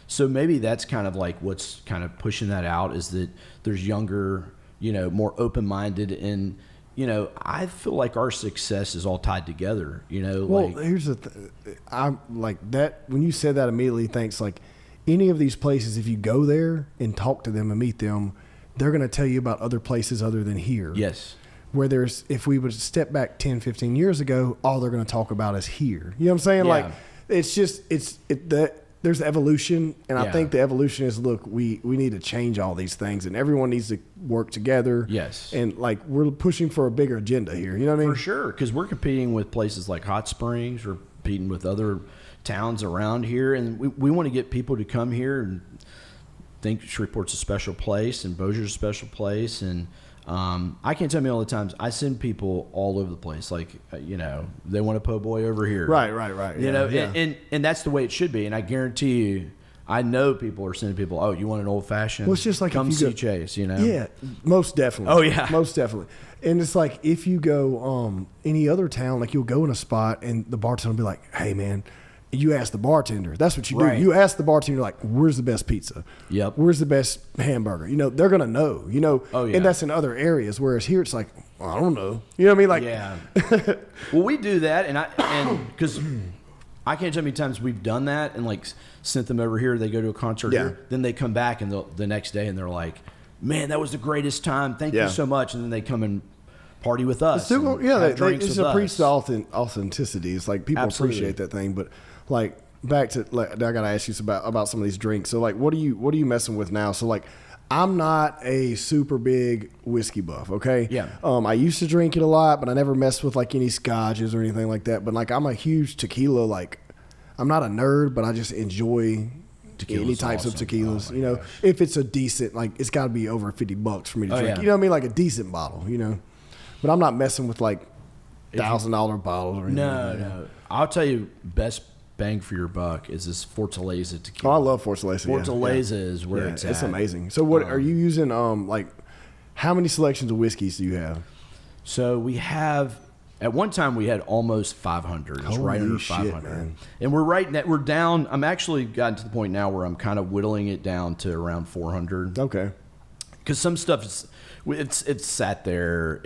so maybe that's kind of like what's kind of pushing that out is that there's younger, more open-minded, and I feel like our success is all tied together. Well, here's the thing. I'm like that when you said that immediately. Thanks, like. Any of these places, if you go there and talk to them and meet them, they're going to tell you about other places other than here. Yes. Where if we would step back 10, 15 years ago, all they're going to talk about is here. You know what I'm saying? Yeah. Like, there's evolution, and I think the evolution is, look, we need to change all these things, and everyone needs to work together. Yes. And, like, we're pushing for a bigger agenda here. You know what I mean? For sure, because we're competing with places like Hot Springs. We're competing with other towns around here, and we want to get people to come here and think Shreveport's a special place and Bossier's a special place. And I can't tell you all the times I send people all over the place, like they want a po' boy over here, right, and that's the way it should be. And I guarantee you, I know people are sending people, oh, you want an old fashioned? Well, it's just like come see Chase, Yeah, most definitely. Oh yeah, most definitely. And it's like if you go any other town, like you'll go in a spot and the bartender will be like, hey man. You ask the bartender. That's what you do. You ask the bartender, like, where's the best pizza? Yep. Where's the best hamburger? They're going to know, Oh, yeah. And that's in other areas. Whereas here it's like, well, I don't know. You know what I mean? Like, yeah. Well, we do that. And because I can't tell you how many times we've done that and like sent them over here. They go to a concert here. Then they come back and the next day and they're like, man, that was the greatest time. Thank you so much. And then they come and party with us. It's a preach to authenticity. It's like people appreciate that thing. But like back to I gotta ask you about some of these drinks. So like what are you messing with now? So like I'm not a super big whiskey buff, okay? Yeah. I used to drink it a lot, but I never messed with like any scotches or anything like that. But like I'm a huge tequila, like I'm not a nerd, but I just enjoy any types of tequilas. Gosh. If it's a decent, like it's gotta be over $50 for me to drink. Yeah. You know what I mean? Like a decent bottle, But I'm not messing with like $1,000 bottles or anything. No. I'll tell you, best bang for your buck is this Fortaleza tequila. Oh, I love Fortaleza. Fortaleza is where it's at. It's amazing. So what are you using? Like, how many selections of whiskeys do you have? So we have. At one time, we had almost 500. It's right under 500. Man. And we're down. I'm actually gotten to the point now where I'm kind of whittling it down to around 400. Okay. Because some stuff it's sat there.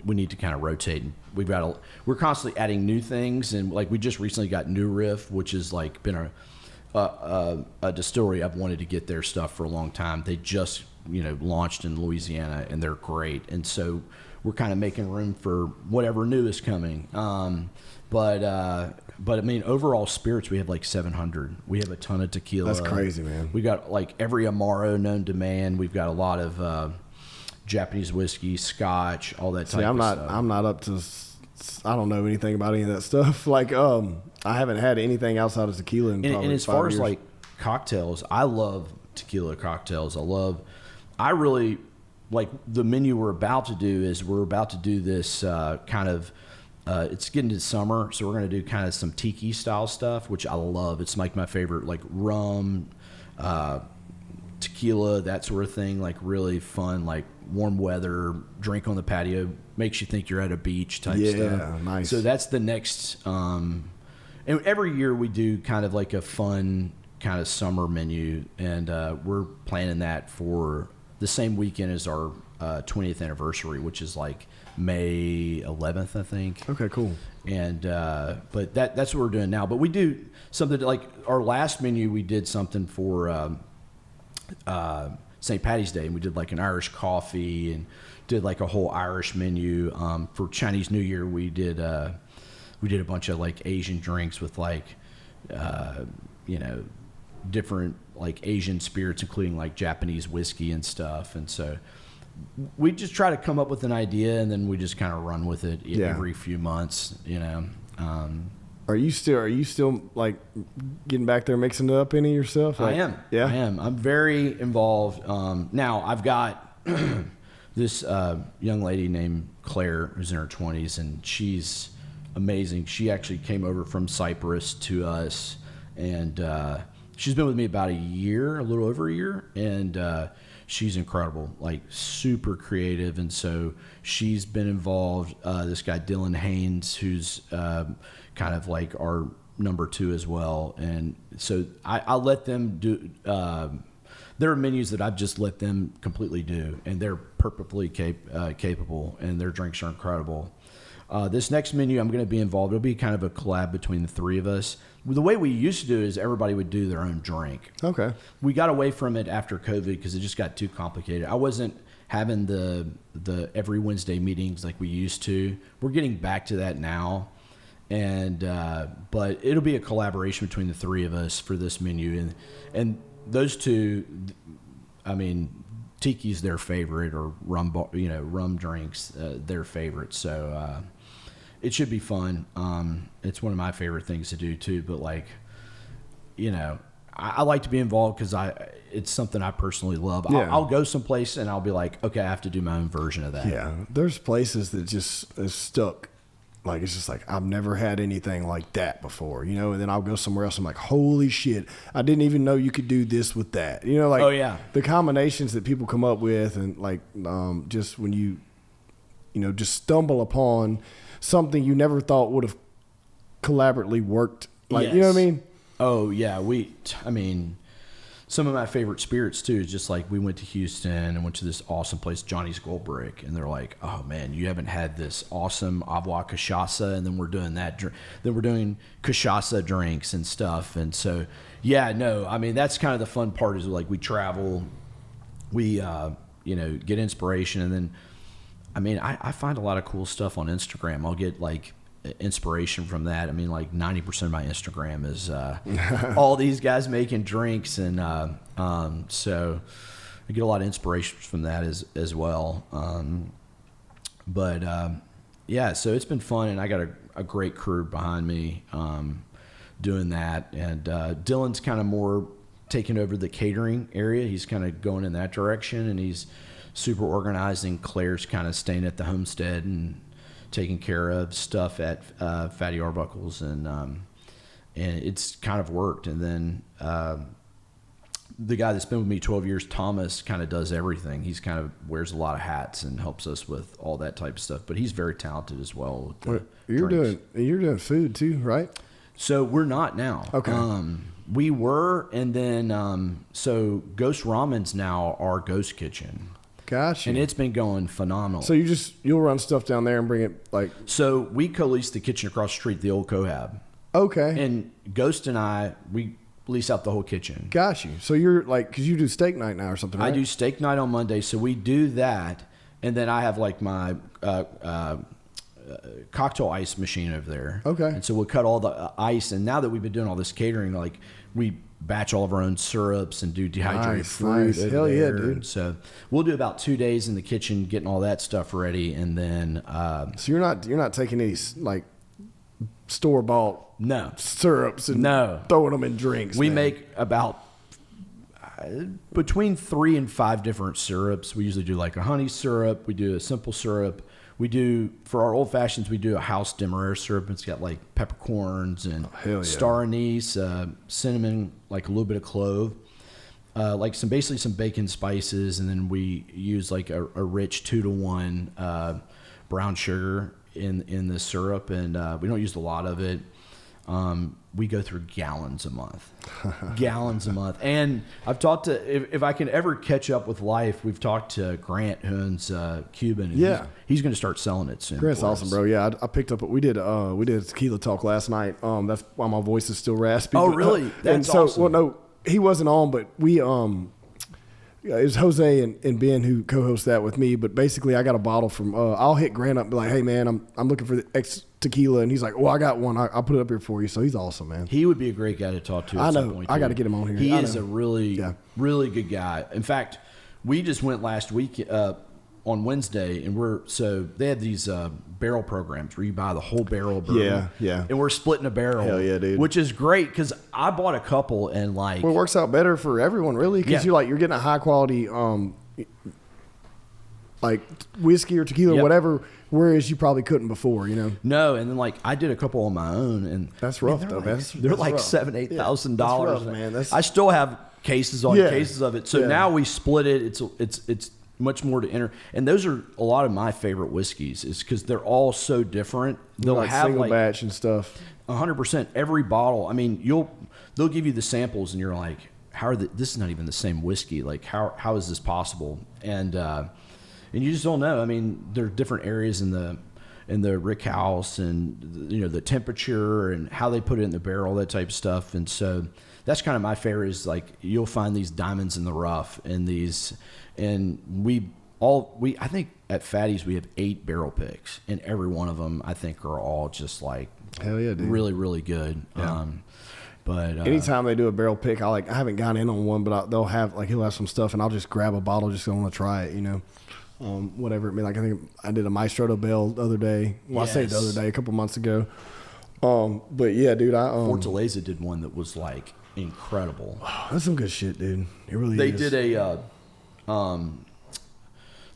We need to kind of rotate. We're constantly adding new things, and like we just recently got New Riff, which has like been a distillery I've wanted to get their stuff for a long time. They just launched in Louisiana, and they're great. And so we're kind of making room for whatever new is coming. But I mean, overall spirits, we have like 700. We have a ton of tequila. That's crazy, man. We got like every Amaro known to man. We've got a lot of Japanese whiskey, Scotch, all that type of stuff. I'm not up to. I don't know anything about any of that stuff. Like, I haven't had anything outside of tequila in probably and as 5 far years. as like cocktails, I love tequila cocktails. I really like the menu we're about to do. We're about to do this kind of. It's getting to summer, so we're going to do kind of some tiki style stuff, which I love. It's like my favorite, like rum, tequila, that sort of thing. Like really fun, like warm weather, drink on the patio, makes you think you're at a beach type stuff. Yeah, nice. So that's the next. And every year we do kind of like a fun kind of summer menu, and we're planning that for the same weekend as our 20th anniversary, which is like May 11th, I think. Okay, cool. And but that's what we're doing now. But we do something like our last menu. We did something for St. Patty's Day, and we did like an Irish coffee and did like a whole Irish menu. For Chinese New Year, we did a bunch of like Asian drinks with like different like Asian spirits, including like Japanese whiskey and stuff. And so we just try to come up with an idea, and then we just kind of run with it every few months, Are you still like getting back there mixing it up any yourself? Like, I am. Yeah. I am. I'm very involved. Now I've got this young lady named Claire who's in her 20s, and she's amazing. She actually came over from Cyprus to us, and she's been with me about a little over a year, and she's incredible, like super creative. And so she's been involved. This guy, Dylan Haynes, who's kind of like our number 2 as well. And so I let them do, there are menus that I've just let them completely do, and they're perfectly capable, and their drinks are incredible. This next menu I'm going to be involved. It'll be kind of a collab between the 3 of us. The way we used to do it is everybody would do their own drink. Okay. We got away from it after COVID because it just got too complicated. I wasn't having the every Wednesday meetings like we used to. We're getting back to that now, and but it'll be a collaboration between the 3 of us for this menu, and those 2. I mean, tiki's their favorite, or rum drinks their favorite. So it should be fun. It's one of my favorite things to do too. But like, I like to be involved because it's something I personally love. Yeah. I'll go someplace and I'll be like, okay, I have to do my own version of that. Yeah, there's places that just is stuck. Like, it's just like, I've never had anything like that before, and then I'll go somewhere else. I'm like, holy shit, I didn't even know you could do this with that. Like, oh yeah, the combinations that people come up with, and like, just when you just stumble upon something you never thought would have collaboratively worked. Like, yes. You know what I mean? Oh yeah, some of my favorite spirits too is just like we went to Houston and went to this awesome place, Johnny's Gold Brick, and they're like, oh man, you haven't had this awesome Agua Cachaça, and then we're doing that. Then we're doing cachaça drinks and stuff, and so yeah, no, I mean that's kind of the fun part is like we travel, we get inspiration, and then I find a lot of cool stuff on Instagram. I'll get like inspiration from that. I mean, like 90% of my Instagram is all these guys making drinks, and so I get a lot of inspiration from that as well. Yeah, so it's been fun, and I got a great crew behind me doing that. And Dylan's kind of more taking over the catering area. He's kind of going in that direction, and he's super organized. And Claire's kind of staying at the homestead and taking care of stuff at Fatty Arbuckles, and it's kind of worked. And then the guy that's been with me 12 years, Thomas, kind of does everything. He's kind of wears a lot of hats and helps us with all that type of stuff. But he's very talented as well. With you're doing food too, right? So we're not now. Okay. We were, and then so Ghost Ramen's now our ghost kitchen. Gotcha. And it's been going phenomenal. So you'll run stuff down there and bring it like. So we co-lease the kitchen across the street, the old Cohab. Okay. And Ghost and we lease out the whole kitchen. Got you. So you're like, because you do steak night now or something, right? I do steak night on Monday, so we do that, and then I have like my cocktail ice machine over there. Okay. And so we'll cut all the ice. And now that we've been doing all this catering, like we batch all of our own syrups and do dehydrated fruit. Nice. Hell yeah, dude. And so we'll do about 2 days in the kitchen getting all that stuff ready, and then So you're not taking any like store bought syrups and throwing them in drinks. We man. make about between 3 and 5 different syrups. We usually do like a honey syrup. We do a simple syrup. We do, for our old fashions, we do a house demerara syrup. It's got like peppercorns and star anise, cinnamon, like a little bit of clove, like basically some bacon spices, and then we use like a rich 2-to-1 brown sugar in the syrup, and we don't use a lot of it. We go through gallons a month, And I've talked to, if I can ever catch up with life, we've talked to Grant, who's Cuban. And he's going to start selling it soon. Grant's awesome, bro. Yeah, I picked up. We did a tequila talk last night. That's why my voice is still raspy. Oh, really? That's awesome. Well, no, he wasn't on, but we it was Jose and Ben who co-host that with me. But basically, I got a bottle from. I'll hit Grant up and be like, "Hey, man, I'm looking for the X tequila," and he's like, "Well, I got one. I'll put it up here for you." So he's awesome, man. He would be a great guy to talk to. At some point, I got to get him on here. He is a really good guy. In fact, we just went last week on Wednesday, and they had these barrel programs where you buy the whole barrel of bourbon. Yeah. And we're splitting a barrel. Hell yeah, dude. Which is great because I bought a couple and like. Well, it works out better for everyone, really, because you're getting a high quality like whiskey or tequila or whatever, whereas you probably couldn't before, No, and then like I did a couple on my own, and that's rough though. They're like $7,000-$8,000. Man. I still have cases on cases of it. So now we split it. It's much more to enter, and those are a lot of my favorite whiskeys, is because they're all so different. They'll have single batch and stuff. 100%. Every bottle. I mean, they'll give you the samples, and you're like, this is not even the same whiskey. Like, how is this possible? And you just don't know. I mean, there are different areas in the rick house, and the temperature and how they put it in the barrel, that type of stuff. And so that's kind of my favorite, is like you'll find these diamonds in the rough, and I think at Fatty's we have 8 barrel picks, and every one of them I think are all just like hell yeah, dude. Really, really good. Yeah. But anytime they do a barrel pick, I haven't gotten in on one, but he'll have some stuff, and I'll just grab a bottle just 'cause I want to try it, whatever. I mean, like I think I did a Maestro Bell the other day. Well, I say the other day, a couple months ago. But yeah, dude, Fortaleza did one that was like incredible. That's some good shit, dude. It really They is. did a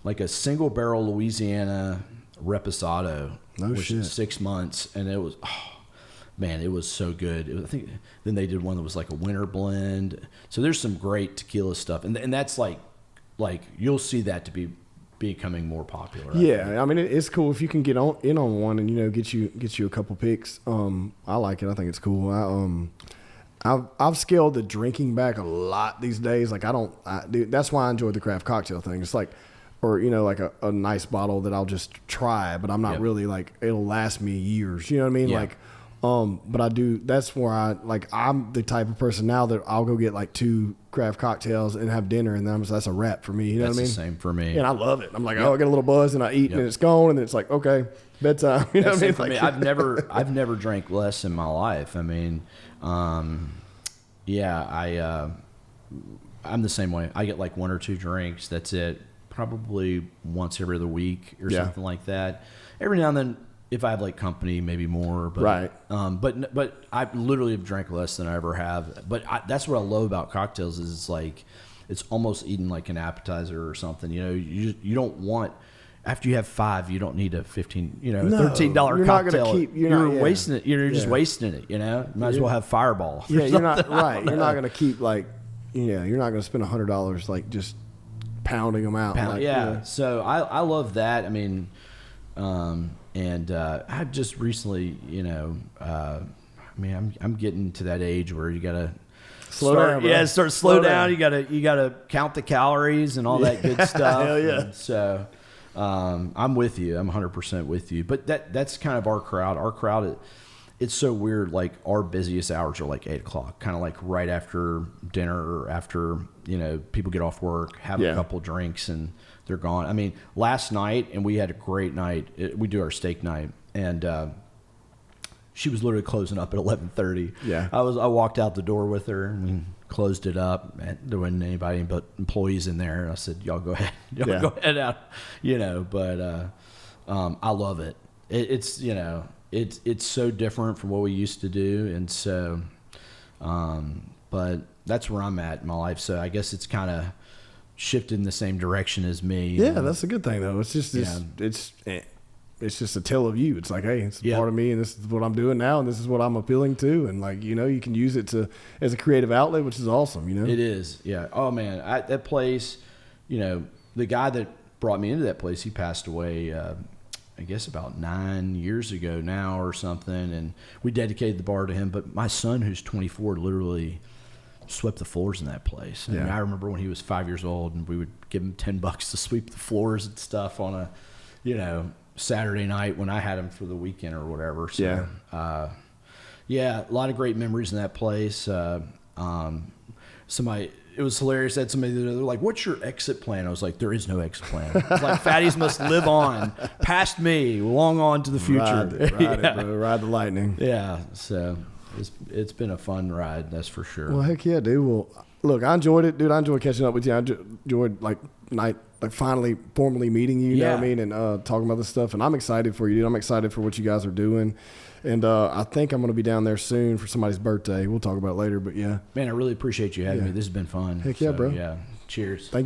like a single barrel Louisiana Reposado, which is 6 months, and it was it was so good. I think then they did one that was like a winter blend. So there's some great tequila stuff, and that's like you'll see that to be becoming more popular. Yeah, I mean it's cool if you can get in on one and get you a couple picks. I like it. I think it's cool. I've scaled the drinking back a lot these days. Like dude, that's why I enjoy the craft cocktail thing. It's like, or like a nice bottle that I'll just try, but I'm not really like it'll last me years. You know what I mean? Yeah. Like, but I do. That's where I'm the type of person now that I'll go get like 2 craft cocktails and have dinner, and then that's a wrap for me. You know what I mean? That's the same for me. And I love it. I'm like, I get a little buzz, and I eat, and it's gone, and it's like, okay, bedtime. You know what I mean? For me. I've never drank less in my life. I mean, I'm the same way. I get like 1 or 2 drinks. That's it. Probably once every other week or something like that. Every now and then, if I have like company, maybe more. But, right. But I literally have drank less than I ever have. But that's what I love about cocktails, is it's like it's almost eating like an appetizer or something. You don't want. After you have 5, you don't need a $13 cocktail. You're wasting it. You're just wasting it. Might as well have Fireball. Yeah, you're not right. You're not going to keep like, you're not going to spend $100 like just pounding them out. So I love that. I mean, and I've just recently, I'm getting to that age where you got to slow down. Yeah, slow down. You gotta count the calories and all that good stuff. Hell yeah. And so. I'm with you. I'm 100% with you. But that's kind of our crowd. Our crowd it's so weird. Like our busiest hours are like 8 o'clock, kind of like right after dinner or after, people get off work, have a couple drinks and they're gone. I mean, last night, and we had a great night. We do our steak night, and she was literally closing up at 11:30. Yeah. I walked out the door with her and we closed it up, and there wasn't anybody but employees in there. I said, y'all go ahead. Go ahead out, but I love it. It's so different from what we used to do. And so, but that's where I'm at in my life. So I guess it's kind of shifted in the same direction as me. Yeah, that's a good thing though. It's just it's just a tale of you. It's like, hey, it's part of me, and this is what I'm doing now, and this is what I'm appealing to, and like you can use it as a creative outlet, which is awesome. It is. Yeah. Oh man, that place. The guy that brought me into that place, he passed away. I guess about 9 years ago now or something, and we dedicated the bar to him. But my son, who's 24, literally swept the floors in that place. I mean, I remember when he was 5 years old, and we would give him $10 to sweep the floors and stuff on a, Saturday night when I had him for the weekend or whatever. So, a lot of great memories in that place. It was hilarious. I had somebody they're like, "What's your exit plan?" I was like, "There is no exit plan." It's like Fatties must live on past me, long on to the future. Ride it, bro. Ride the lightning. Yeah. So it's been a fun ride, that's for sure. Well, heck yeah, dude. Well, look, I enjoyed it, dude. I enjoyed catching up with you. I enjoyed finally formally meeting you. You know what I mean, and talking about this stuff. And I'm excited for you, dude. I'm excited for what you guys are doing. And I think I'm going to be down there soon for somebody's birthday. We'll talk about it later, but yeah. Man, I really appreciate you having me. This has been fun. Heck yeah, bro. Yeah. Cheers. Thank you.